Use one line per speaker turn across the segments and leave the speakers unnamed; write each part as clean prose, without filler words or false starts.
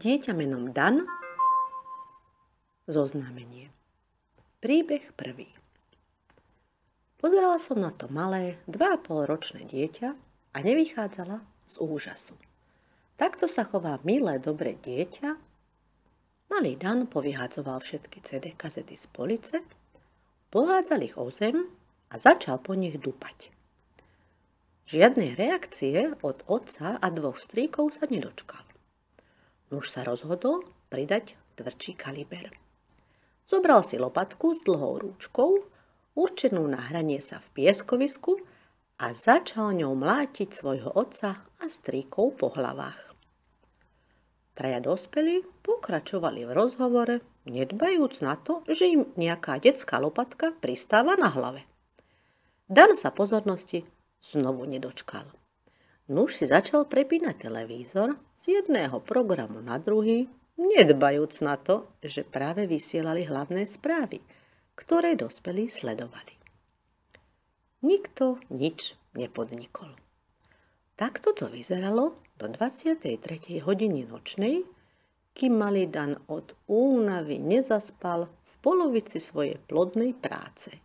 Dieťa menom Dan. Zoznámenie. Príbeh prvý. Pozerala som na to malé, 2,5-ročné dieťa a nevychádzala z úžasu. Takto sa chová milé, dobré dieťa. Malý Dan povyhádzoval všetky CD kazety z police, pohádzal ich o zem a začal po nich dupať. Žiadnej reakcie od otca a 2 strýkov sa nedočkal. Muž sa rozhodol pridať tvrdší kaliber. Zobral si lopatku s dlhou rúčkou, určenú na hranie sa v pieskovisku a začal ňou mlátiť svojho otca a strýkov po hlavách. Traja dospelí pokračovali v rozhovore, nedbajúc na to, že im nejaká detská lopatka pristáva na hlave. Dan sa pozornosti znovu nedočkal. Nuž si začal prepínať televízor z jedného programu na druhý, nedbajúc na to, že práve vysielali hlavné správy, ktoré dospelí sledovali. Nikto nič nepodnikol. Takto to vyzeralo do 23. hodiny nočnej, kým malý Dan od únavy nezaspal v polovici svojej plodnej práce,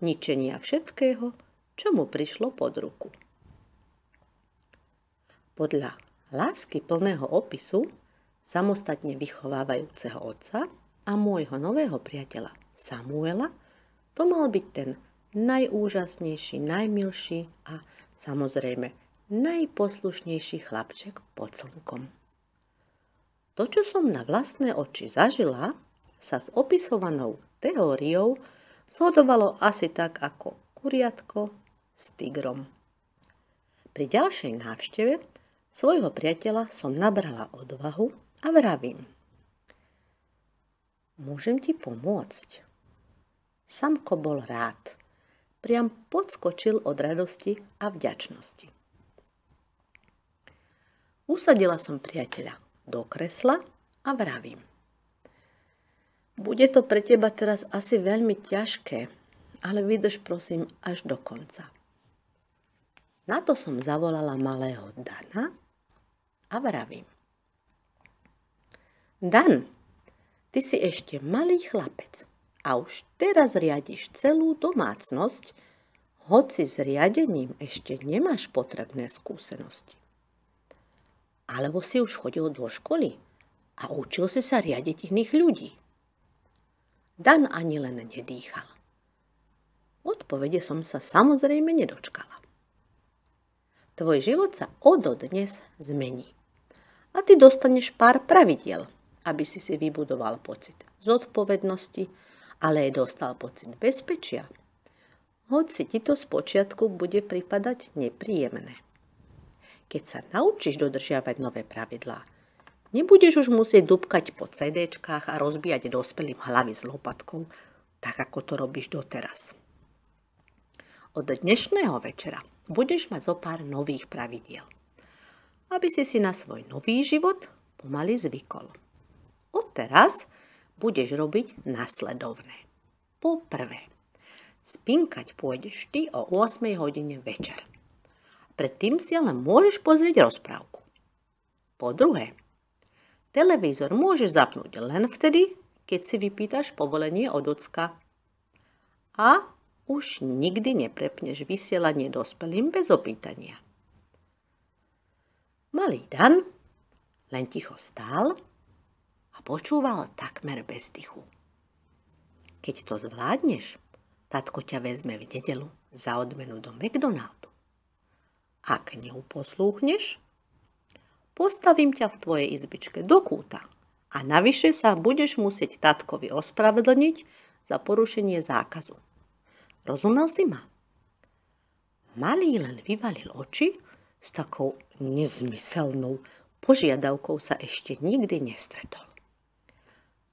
ničenia všetkého, čo mu prišlo pod ruku. Podľa lásky plného opisu samostatne vychovávajúceho otca a môjho nového priateľa Samuela to mal byť ten najúžasnejší, najmilší a samozrejme najposlušnejší chlapček pod slnkom. To, čo som na vlastné oči zažila, sa s opisovanou teóriou zhodovalo asi tak ako kuriatko s tigrom. Pri ďalšej návšteve svojho priateľa som nabrala odvahu a vravím: môžem ti pomôcť? Samko bol rád. Priam podskočil od radosti a vďačnosti. Usadila som priateľa do kresla a vravím: bude to pre teba teraz asi veľmi ťažké, ale vydrž prosím až do konca. Na to som zavolala malého Dana a vravím: Dan, ty si ešte malý chlapec a už teraz riadiš celú domácnosť, hoci s riadením ešte nemáš potrebné skúsenosti. Alebo si už chodil do školy a učil si sa riadiť iných ľudí. Dan ani len nedýchal. Odpovede som sa samozrejme nedočkala. Tvoj život sa ododnes zmení. A ty dostaneš pár pravidiel, aby si vybudoval pocit zodpovednosti, ale aj dostal pocit bezpečia. Hoci ti to spočiatku bude pripadať nepríjemné. Keď sa naučíš dodržiavať nové pravidlá, nebudeš už musieť dupkať po CDčkách a rozbíjať dospelým hlavy s lopatkou, tak ako to robíš doteraz. Od dnešného večera budeš mať zo pár nových pravidiel, aby si na svoj nový život pomaly zvykol. Odteraz budeš robiť nasledovné. Po prvé, spinkať pôjdeš ty o 8 hodine večer. Predtým si ale môžeš pozrieť rozprávku. Po druhé, televízor môžeš zapnúť len vtedy, keď si vypýtaš povolenie od ocka. A už nikdy neprepneš vysielanie dospelým bez opýtania. Malý Dan len ticho stál a počúval takmer bez dychu. Keď to zvládneš, tatko ťa vezme v nedeľu za odmenu do McDonaldu. Ak neuposlúchneš, postavím ťa v tvojej izbičke do kúta a navyše sa budeš musieť tatkovi ospravedlniť za porušenie zákazu. Rozumel si ma? Malý len vyvalil oči, s takou nezmyselnou požiadavkou sa ešte nikdy nestretol.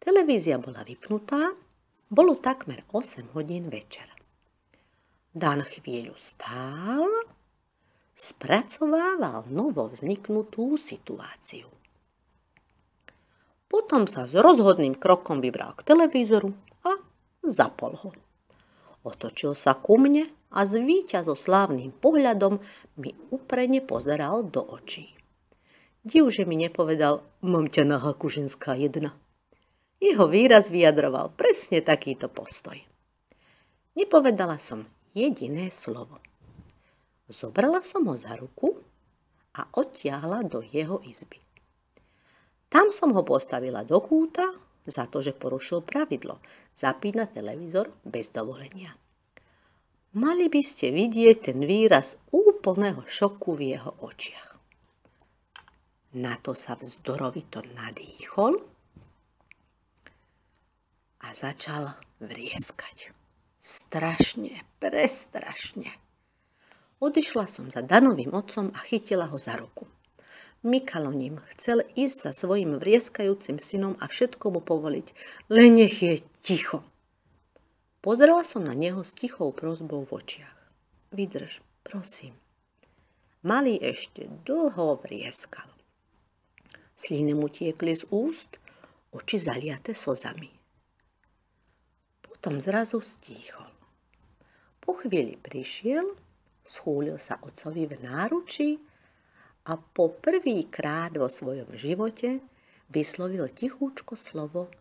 Televízia bola vypnutá, bolo takmer 8 hodín večer. Dan chvíľu stál, spracovával novo vzniknutú situáciu. Potom sa s rozhodným krokom vybral k televízoru a zapol ho. Otočil sa ku mne a s víťazoslávnym pohľadom mi úprene pozeral do očí. Div, že mi nepovedal, mám ťa na haku, ženská jedna. Jeho výraz vyjadroval presne takýto postoj. Nepovedala som jediné slovo. Zobrala som ho za ruku a odtiahla do jeho izby. Tam som ho postavila do kúta za to, že porušil pravidlo zapínať televízor bez dovolenia. Mali by ste vidieť ten výraz úplného šoku v jeho očiach. Na to sa vzdorovito nadýchol a začal vrieskať. Strašne, prestrašne. Odišla som za Danovým otcom a chytila ho za ruku. Mikaloním chcel ísť za svojim vrieskajúcim synom a všetko mu povoliť, len nech je ticho. Pozrela som na neho s tichou prosbou v očiach. Vydrž, prosím. Malý ešte dlho vrieskal. Sliny mu tiekli z úst, oči zaliate slzami. Potom zrazu stíchol. Po chvíli prišiel, schúlil sa otcovi v náručí a po prvýkrát vo svojom živote vyslovil tichúčko slovo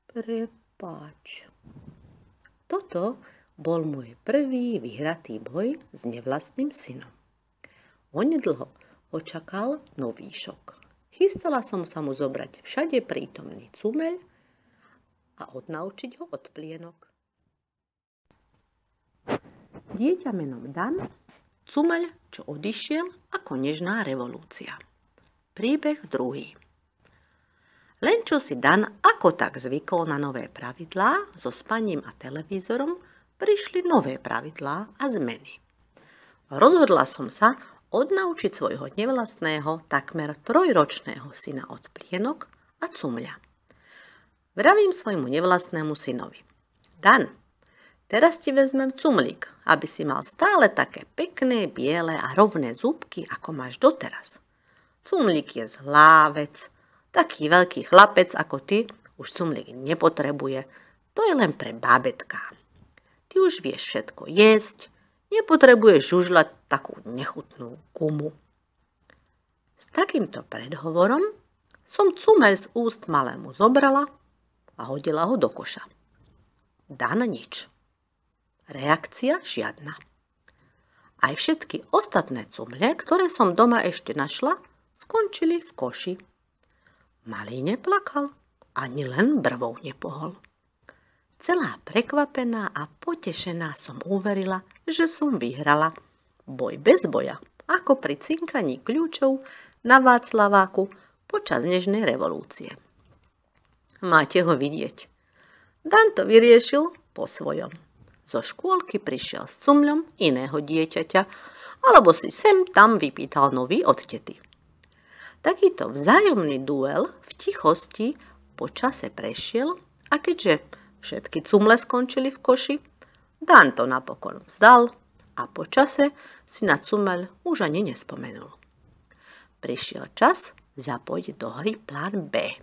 prepáč. Toto bol môj prvý vyhratý boj s nevlastným synom. Onedlho ho čakal nový šok. Chystala som sa mu zobrať všade prítomný cumeľ a odnaučiť ho od plienok. Dieťa menom Dan, cumeľ, čo odišiel ako nežná revolúcia. Príbeh druhý. Len čo si Dan ako tak zvykol na nové pravidlá, so spaním a televízorom prišli nové pravidlá a zmeny. Rozhodla som sa odnaučiť svojho nevlastného, takmer 3-ročného syna od plienok a cumľa. Vravím svojmu nevlastnému synovi. Dan, teraz ti vezmem cumlík, aby si mal stále také pekné, biele a rovné zúbky, ako máš doteraz. Cumlík je zlá vec. Taký veľký chlapec ako ty už cumlík nepotrebuje. To je len pre bábätká. Ty už vieš všetko jesť, nepotrebuješ žužľať takú nechutnú gumu. S takýmto predhovorom som cumeľ z úst malému zobrala a hodila ho do koša. Dan nič. Reakcia žiadna. Aj všetky ostatné cumle, ktoré som doma ešte našla, skončili v koši. Malý neplakal, ani len brvou nepohol. Celá prekvapená a potešená som uverila, že som vyhrala. Boj bez boja, ako pri cinkaní kľúčov na Václaváku počas nežnej revolúcie. Máte ho vidieť. Dan to vyriešil po svojom. Zo škôlky prišiel s cumľom iného dieťaťa, alebo si sem tam vypýtal nový od tety. Takýto vzájomný duel v tichosti po čase prešiel a keďže všetky cumle skončili v koši, Dan to napokon vzdal a po čase si na cumeľ už ani nespomenul. Prišiel čas zapojiť do hry plán B.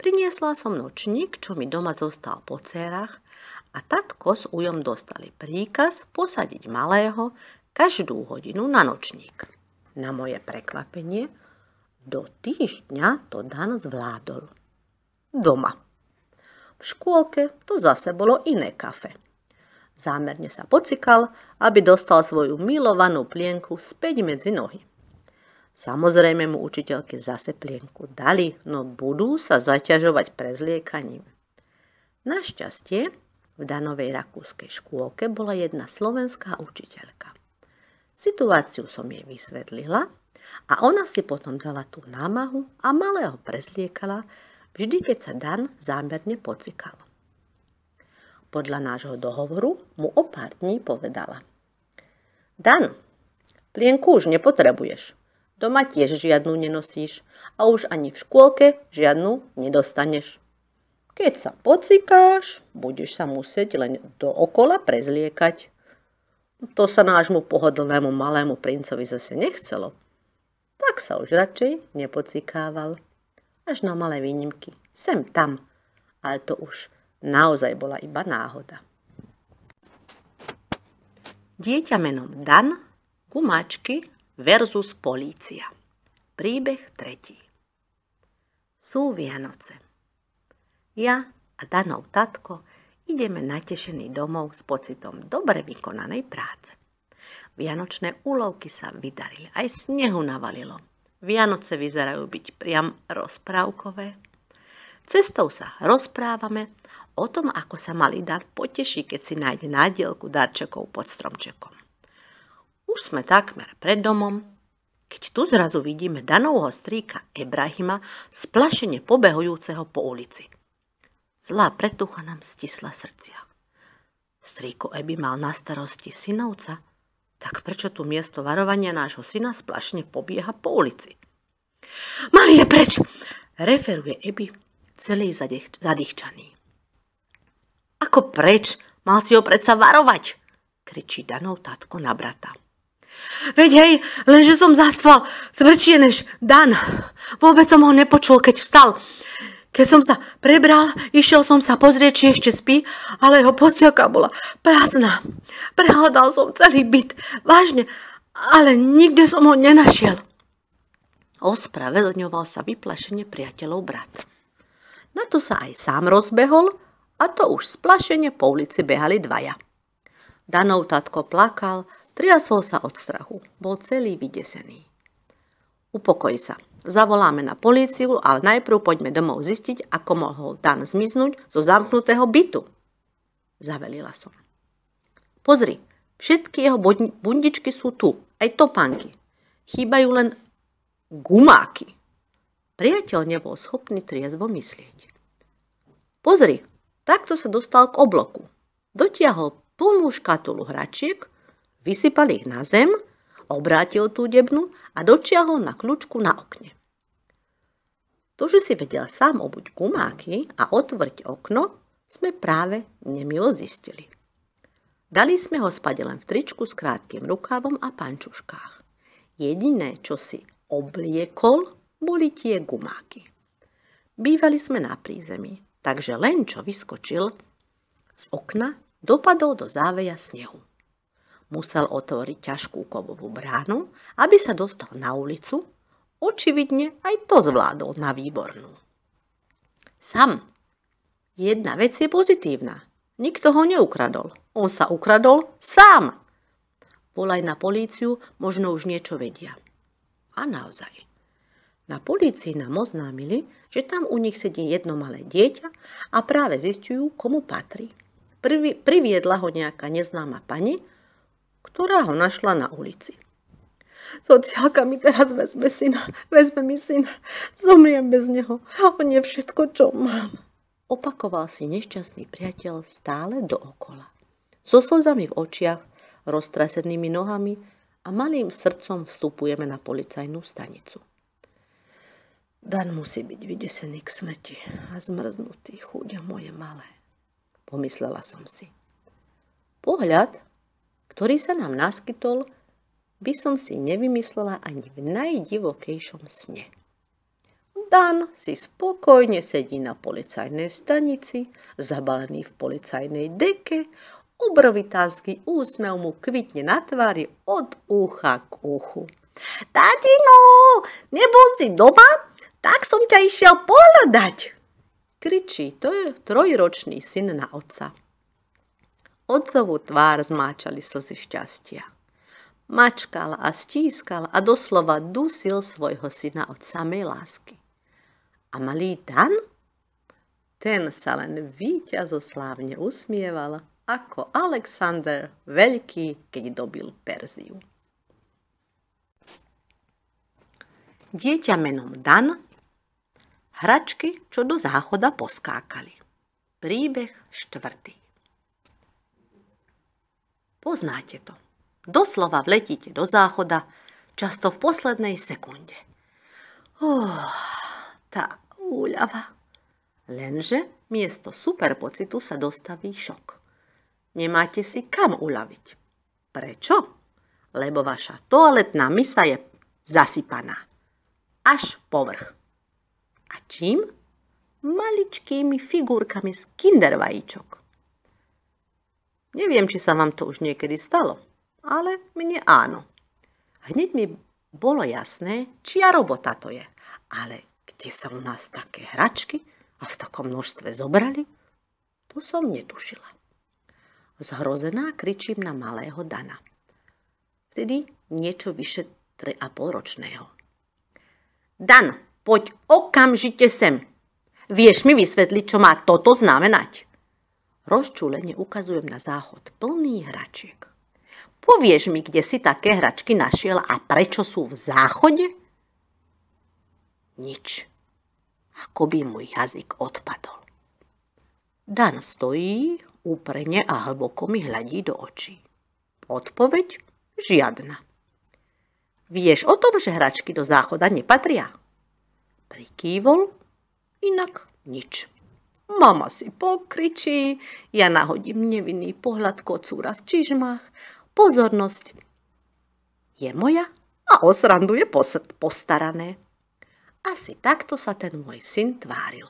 Priniesla som nočník, čo mi doma zostal po dcérach, a tatko s ujom dostali príkaz posadiť malého každú hodinu na nočník. Na moje prekvapenie, do týždňa to Dan zvládol. Doma. V škôlke to zase bolo iné kafe. Zámerne sa pocikal, aby dostal svoju milovanú plienku späť medzi nohy. Samozrejme mu učiteľky zase plienku dali, no budú sa zaťažovať prezliekaním. Našťastie v Danovej rakúskej škôlke bola jedna slovenská učiteľka. Situáciu som jej vysvetlila a ona si potom dala tú námahu a malého prezliekala, vždy keď sa Dan zámerne pocikal. Podľa nášho dohovoru mu o pár dní povedala. Dan, plienku už nepotrebuješ. Doma tiež žiadnu nenosíš a už ani v škôlke žiadnu nedostaneš. Keď sa pocikáš, budeš sa musieť len dookola prezliekať. To sa nášmu pohodlnému malému princovi zase nechcelo. Tak sa už radšej nepocikával. Až na malé výnimky. Sem tam. Ale to už naozaj bola iba náhoda. Dieťa menom Dan, gumáčky versus polícia. Príbeh 3. Sú Vianoce. Ja a Danov tatko ideme natešený domov s pocitom dobre vykonanej práce. Vianočné úlovky sa vydarili, aj snehu navalilo. Vianoce vyzerajú byť priam rozprávkové. Cestou sa rozprávame o tom, ako sa malý Dan poteší, keď si nájde nádielku darčekov pod stromčekom. Už sme takmer pred domom, keď tu zrazu vidíme Danovho strýka Ebrahima splašene pobehujúceho po ulici. Zlá pretucha nám stisla srdcia. Strýko Ebi mal na starosti synovca, tak prečo tu miesto varovania nášho syna splašne pobieha po ulici? Malý je preč, referuje Ebi, celý zadýchčaný. Ako preč? Mal si ho predsa varovať, kričí Danov tatko na brata. Veď hej, lenže som zaspal tvrdšie než Dan. Vôbec som ho nepočul, keď vstal. Keď som sa prebral, išiel som sa pozrieť, či ešte spí, ale jeho postielka bola prázdna. Prehľadal som celý byt, vážne, ale nikde som ho nenašiel. Ospravedlňoval sa vyplašene priateľov brat. Na to sa aj sám rozbehol, a to už splašene po ulici behali dvaja. Danov tatko plakal, triasol sa od strachu, bol celý vydesený. Upokoj sa, zavoláme na políciu, ale najprv poďme domov zistiť, ako mohol Dan zmiznúť zo zamknutého bytu. Zavelila som. Pozri, všetky jeho bundičky sú tu, aj topánky. Chýbajú len gumáky. Priateľ nebol schopný triezvo myslieť. Pozri, takto sa dostal k obloku. Dotiahol plnú škatulu hračiek, vysypal ich na zem, obrátil tú debnu a dočiahol na kľúčku na okne. To, že si vedel sám obuť gumáky a otvoriť okno, sme práve nemilo zistili. Dali sme ho spať len v tričku s krátkym rukávom a pančuškách. Jediné, čo si obliekol, boli tie gumáky. Bývali sme na prízemí, takže len čo vyskočil z okna, dopadol do záveja snehu. Musel otvoriť ťažkú kovovú bránu, aby sa dostal na ulicu. Očividne aj to zvládol na výbornú. Sam. Jedna vec je pozitívna. Nikto ho neukradol. On sa ukradol sám. Volaj na políciu, možno už niečo vedia. A naozaj. Na polícii nám oznámili, že tam u nich sedí jedno malé dieťa a práve zistujú, komu patrí. Priviedla ho nejaká neznáma pani, ktorá ho našla na ulici. Sociálka mi teraz vezme mi syna, zomriem bez neho, on je všetko, čo mám. Opakoval si nešťastný priateľ stále dookola. So slzami v očiach, roztrasenými nohami a malým srdcom vstupujeme na policajnú stanicu. Dan musí byť vydesený k smrti a zmrznutý, chuť moje malé, pomyslela som si. Pohľad, ktorý sa nám naskytol, by som si nevymyslela ani v najdivokejšom sne. Dan si spokojne sedí na policajnej stanici, zabalený v policajnej deke, obrovitánsky úsmev mu kvitne na tvári od ucha k uchu. Tatino, nebol si doma? Tak som ťa išiel pohľadať, kričí, to je trojročný syn na otca. Otcovú tvár zmáčali slzy šťastia. Mačkal a stískal a doslova dusil svojho syna od samej lásky. A malý Dan? Ten sa len víťazoslávne usmieval, ako Alexander Veľký, keď dobil Perziu. Dieťa menom Dan, hračky, čo do záchoda poskákali. Príbeh 4. Poznáte to. Doslova vletíte do záchoda, často v poslednej sekunde. Tá úľava. Lenže miesto super pocitu sa dostaví šok. Nemáte si kam uľaviť. Prečo? Lebo vaša toaletná misa je zasypaná. Až povrch. A čím? Maličkými figurkami z Kinder vajíčok. Neviem, či sa vám to už niekedy stalo, ale mne áno. Hneď mi Bolo jasné, čia robota to je. Ale kde sa u nás také hračky a v takom množstve zobrali? To som netušila. Zhrozená kričím na malého Dana. Vtedy niečo vyše 3,5-ročného. Dan, poď okamžite sem. Vieš mi vysvetliť, čo má toto znamenať? Rozčúlene ukazujem na záchod plný hračiek. Povieš mi, kde si také hračky našiel a prečo sú v záchode? Nič. Ako by môj jazyk odpadol. Dan stojí úprene a hlboko mi hľadí do očí. Odpoveď? Žiadna. Vieš o tom, že hračky do záchoda nepatria? Prikývol, inak nič. Mama si pokričí, ja nahodím nevinný pohľad kocúra v čižmách. Pozornosť je moja a o srandu je postarané. Asi takto sa ten môj syn tváril.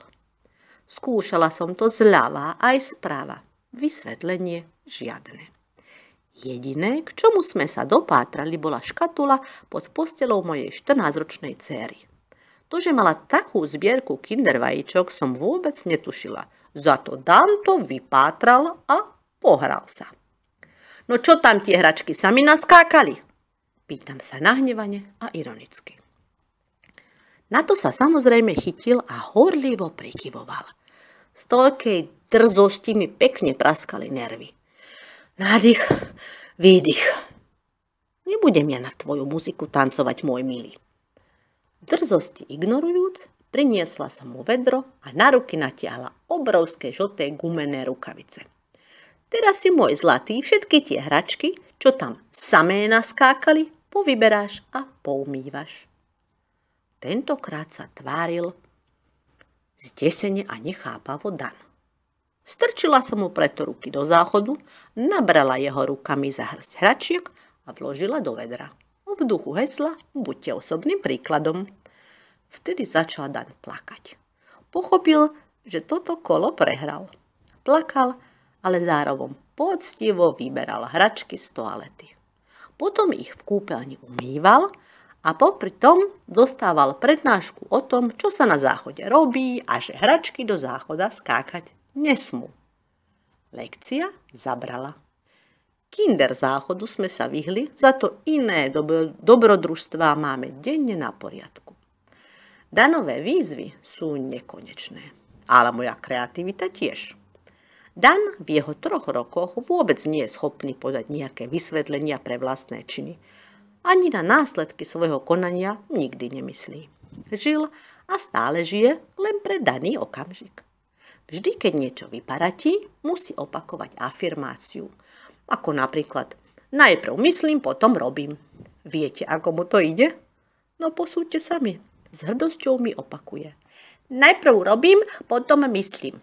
Skúšala som to zľava aj správa. Vysvetlenie žiadne. Jediné, k čomu sme sa dopátrali, bola škatula pod postelou mojej 14-ročnej céry. To, že mala takú zbierku Kinder vajíčok, som vôbec netušila. Zato Dan to vypátral a pohral sa. No čo tam tie hračky sami naskákali? Pýtam sa nahnevane a ironicky. Na to sa samozrejme chytil a horlivo prikyvoval. Z toľkej drzosti mi pekne praskali nervy. Nádych, výdych. Nebudem ja na tvoju muziku tancovať, môj milý. Drzosti ignorujúc, priniesla som mu vedro a na ruky natiahla obrovské žlté gumené rukavice. Teraz si, môj zlatý, všetky tie hračky, čo tam samé naskákali, povyberáš a poumývaš. Tentokrát sa tváril zdesene a nechápavo Dan. Strčila som mu preto ruky do záchodu, nabrala jeho rukami za hrst hračiek a vložila do vedra. V duchu hesla buďte osobným príkladom. Vtedy začal Dan plakať. Pochopil, že toto kolo prehral. Plakal, ale zároveň poctivo vyberal hračky z toalety. Potom ich v kúpeľni umýval a popri tom dostával prednášku o tom, čo sa na záchode robí a že hračky do záchoda skákať nesmú. Lekcia zabrala. Kinder záchodu sme sa vyhli, za to iné dobrodružstvá máme denne na poriadku. Danové výzvy sú nekonečné, ale moja kreativita tiež. Dan v jeho 3 rokoch vôbec nie je schopný podať nejaké vysvetlenia pre vlastné činy. Ani na následky svojho konania nikdy nemyslí. Žil a stále žije len pre daný okamžik. Vždy, keď niečo vyparatí, musí opakovať afirmáciu. Ako napríklad, najprv myslím, potom robím. Viete, ako mu to ide? No posúďte sami. S hrdosťou mi opakuje. Najprv robím, potom myslím.